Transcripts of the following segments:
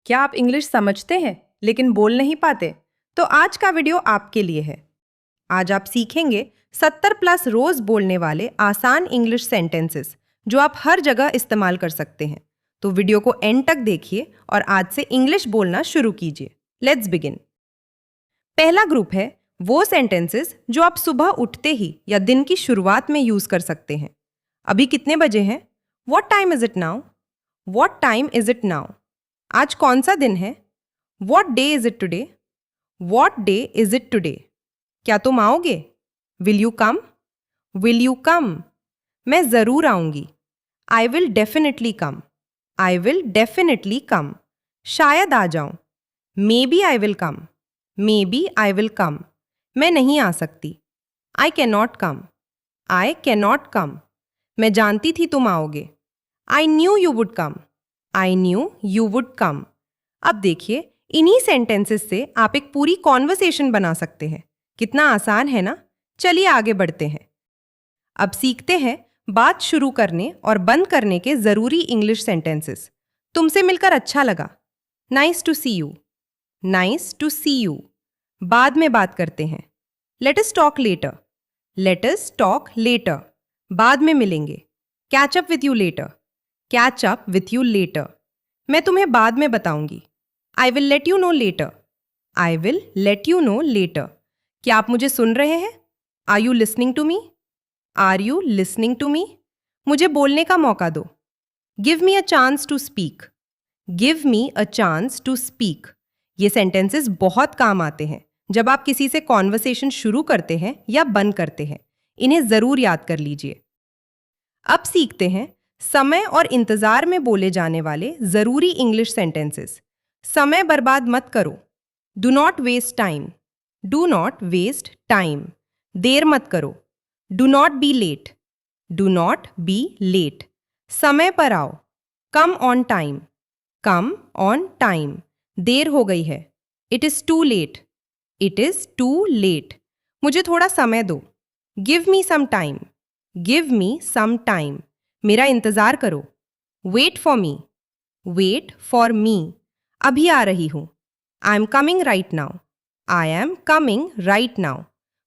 क्या आप इंग्लिश समझते हैं लेकिन बोल नहीं पाते? तो आज का वीडियो आपके लिए है। आज आप सीखेंगे 70+ रोज बोलने वाले आसान इंग्लिश सेंटेंसेस जो आप हर जगह इस्तेमाल कर सकते हैं। तो वीडियो को एंड तक देखिए और आज से इंग्लिश बोलना शुरू कीजिए। Let's begin. पहला ग्रुप है वो सेंटेंसेस जो आप सुबह उठते ही या दिन की शुरुआत में यूज कर सकते हैं। अभी कितने बजे हैं? What time is it now? What time is it now? आज कौन सा दिन है? What day is it today? What day is it today? क्या तुम आओगे? Will you come? Will you come? मैं जरूर आऊंगी। I will definitely come. I will definitely come. शायद आ जाऊं। Maybe I will come. Maybe I will come. मैं नहीं आ सकती। I cannot come. I cannot come. मैं जानती थी तुम आओगे। I knew you would come. I knew you would come. अब देखिए, इन्हीं सेंटेंसेस से आप एक पूरी कॉन्वर्सेशन बना सकते हैं। कितना आसान है ना? चलिए आगे बढ़ते हैं। अब सीखते हैं बात शुरू करने और बंद करने के जरूरी इंग्लिश सेंटेंसेस। तुमसे मिलकर अच्छा लगा। Nice to see you. Nice to see you. बाद में बात करते हैं। Let us talk later. Let us talk later. बाद में मिलेंगे। Catch up with you later. Catch up with you later. मैं तुम्हें बाद में बताऊंगी। I will let you know later. I will let you know later. क्या आप मुझे सुन रहे हैं? Are you listening to me? Are you listening to मी? मुझे बोलने का मौका दो। Give me a chance to speak. Give me a chance to speak. ये सेंटेंसेस बहुत काम आते हैं जब आप किसी से कॉन्वर्सेशन शुरू करते हैं या बंद करते हैं। इन्हें जरूर याद कर लीजिए। अब सीखते हैं समय और इंतजार में बोले जाने वाले जरूरी इंग्लिश सेंटेंसेस। समय बर्बाद मत करो। Do not waste time. Do not waste time. देर मत करो। Do not be late. Do not be late. समय पर आओ। Come on time. Come on time. देर हो गई है। It is too late. It is too late. मुझे थोड़ा समय दो। Give me some time. Give me some time. मेरा इंतजार करो। Wait for me. Wait for me. अभी आ रही हूं। I am coming right now. I am coming right now.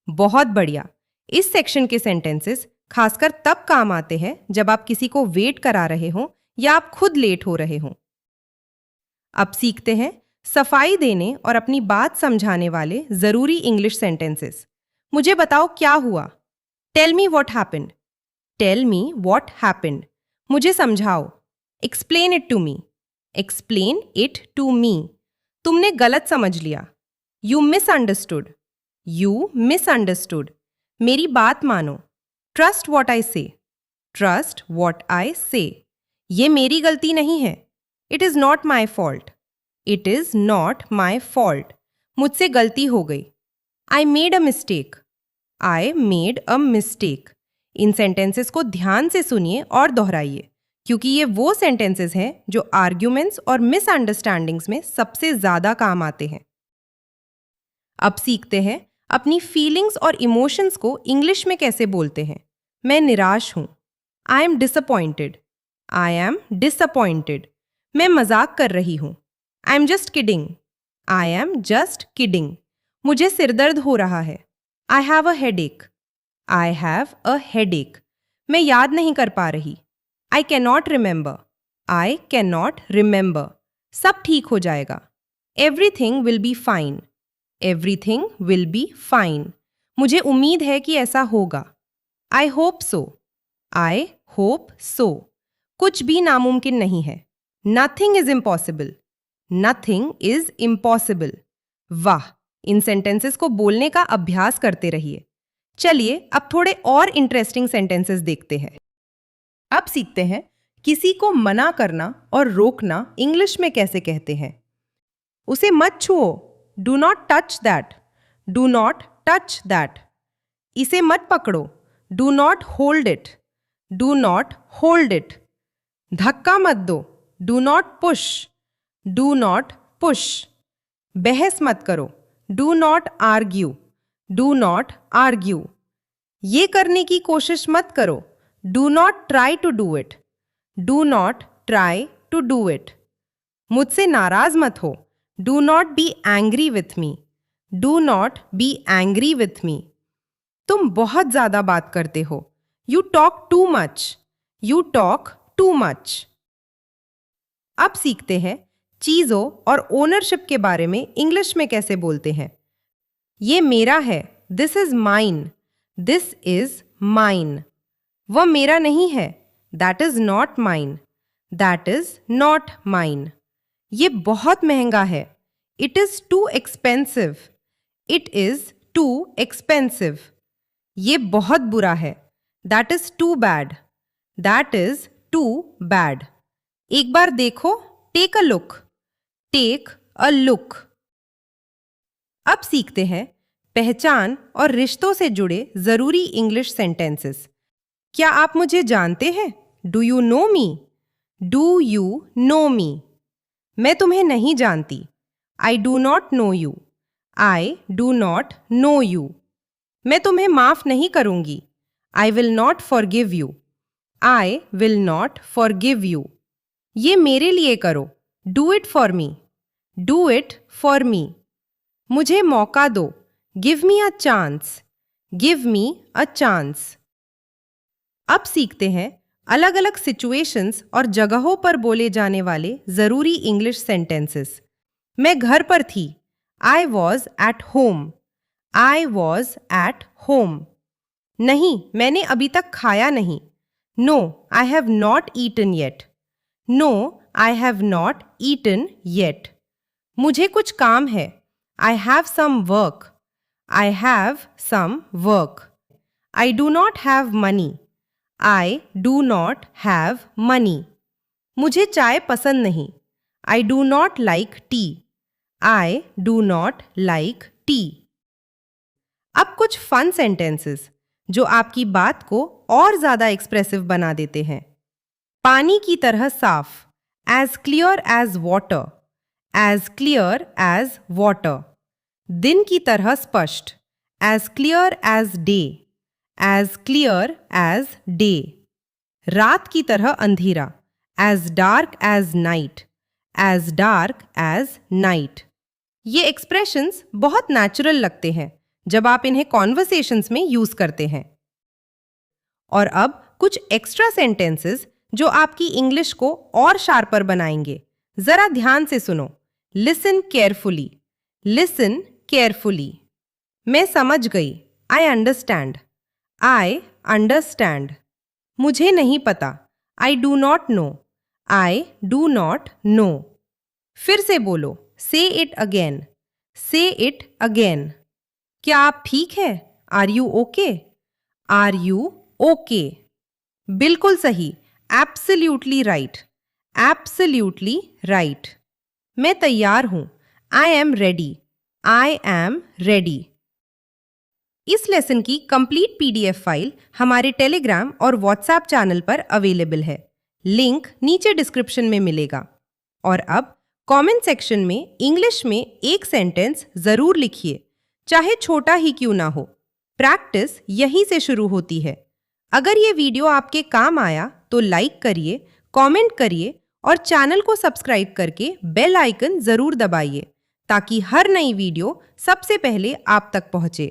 बहुत बढ़िया। इस सेक्शन के सेंटेंसेस खासकर तब काम आते हैं जब आप किसी को वेट करा रहे हों या आप खुद लेट हो रहे हों। अब सीखते हैं सफाई देने और अपनी बात समझाने वाले जरूरी इंग्लिश सेंटेंसेस। मुझे बताओ क्या हुआ? Tell me what happened. Tell me what happened. मुझे समझाओ। Explain it to me. Explain it to me. तुमने गलत समझ लिया। You misunderstood. You misunderstood. मेरी बात मानो। ट्रस्ट वॉट आई से। ट्रस्ट वॉट आई से। ये मेरी गलती नहीं है। It is not my fault. It is not my fault. मुझसे गलती हो गई। I made a mistake. I made a mistake. In sentences को ध्यान से सुनिए और दोहराइए क्योंकि ये वो सेंटेंसेस हैं जो आर्ग्यूमेंट्स और मिसअंडरस्टैंडिंग्स में सबसे ज्यादा काम आते हैं। अब सीखते हैं अपनी फीलिंग्स और इमोशंस को इंग्लिश में कैसे बोलते हैं। मैं निराश हूं। I am disappointed. I am disappointed. मैं मजाक कर रही हूं। I am just kidding. I am just kidding. मुझे सिरदर्द हो रहा है। I have a headache. I have a headache. मैं याद नहीं कर पा रही। I can not remember. I can not remember. सब ठीक हो जाएगा। Everything will be fine. Everything will be fine. मुझे उम्मीद है कि ऐसा होगा। I hope so. I hope so. कुछ भी नामुमकिन नहीं है। Nothing is impossible. Nothing is impossible. वाह, इन सेंटेंसेस को बोलने का अभ्यास करते रहिए। चलिए अब थोड़े और इंटरेस्टिंग सेंटेंसेस देखते हैं। अब सीखते हैं किसी को मना करना और रोकना इंग्लिश में कैसे कहते हैं। उसे मत छुओ। Do not touch that. Do not touch that. इसे मत पकड़ो। Do not hold it. Do not hold it. धक्का मत दो। Do not push. Do not push. बहस मत करो। Do not argue. Do not argue. ये करने की कोशिश मत करो। Do not try to do it. Do not try to do it. मुझसे नाराज मत हो। Do not be angry with me. Do not be angry with मी। तुम बहुत ज्यादा बात करते हो। You talk too much. You talk too much. अब सीखते हैं चीजों और ओनरशिप के बारे में इंग्लिश में कैसे बोलते हैं। ये मेरा है। This is mine. This is mine. वह मेरा नहीं है। That is not mine. That is not mine. ये बहुत महंगा है। It is too expensive. It is too expensive. ये बहुत बुरा है। That is too bad. That is too bad. एक बार देखो। Take a look. Take a look. अब सीखते हैं पहचान और रिश्तों से जुड़े जरूरी इंग्लिश सेंटेंसेस। क्या आप मुझे जानते हैं? Do you know me? Do you know me? मैं तुम्हें नहीं जानती। I do not know you. I do not know you. मैं तुम्हें माफ नहीं करूंगी। I will not forgive you. I will not forgive you. ये मेरे लिए करो। Do it for me. Do it for me. मुझे मौका दो। Give me a chance. Give me a chance. अब सीखते हैं अलग अलग सिचुएशंस और जगहों पर बोले जाने वाले जरूरी इंग्लिश सेंटेंसेस। मैं घर पर थी। I was at home. I was at home. नहीं, मैंने अभी तक खाया नहीं। No, I have not eaten yet. No, I have not eaten yet. मुझे कुछ काम है। I have some work. I have some work. I do not have money. I do not have money. मुझे चाय पसंद नहीं। I do not like tea. I do not like tea. अब कुछ फन सेंटेंसेस जो आपकी बात को और ज्यादा एक्सप्रेसिव बना देते हैं। पानी की तरह साफ। As clear as water. As clear as water. दिन की तरह स्पष्ट। As clear as day. As clear as day. रात की तरह अंधेरा। As dark as night. As dark as night. ये एक्सप्रेशंस बहुत नेचुरल लगते हैं जब आप इन्हें कॉन्वर्सेशंस में यूज करते हैं। और अब कुछ एक्स्ट्रा सेंटेंसेस जो आपकी इंग्लिश को और शार्पर बनाएंगे। जरा ध्यान से सुनो। Listen carefully. Listen carefully. मैं समझ गई। I understand. I understand. मुझे नहीं पता। I do not know. I do not know. फिर से बोलो। Say it again. Say it again. क्या आप ठीक है? Are you okay? Are you okay? बिल्कुल सही। Absolutely right. Absolutely right. मैं तैयार हूं। I am ready. I am ready. इस लेसन की कंप्लीट पीडीएफ फाइल हमारे टेलीग्राम और व्हाट्सएप चैनल पर अवेलेबल है। लिंक नीचे डिस्क्रिप्शन में मिलेगा। और अब कमेंट सेक्शन में इंग्लिश में एक सेंटेंस जरूर लिखिए, चाहे छोटा ही क्यों ना हो। प्रैक्टिस यहीं से शुरू होती है। अगर ये वीडियो आपके काम आया तो लाइक करिए, कमेंट करिए और चैनल को सब्सक्राइब करके बेल आइकन जरूर दबाइए ताकि हर नई वीडियो सबसे पहले आप तक पहुंचे।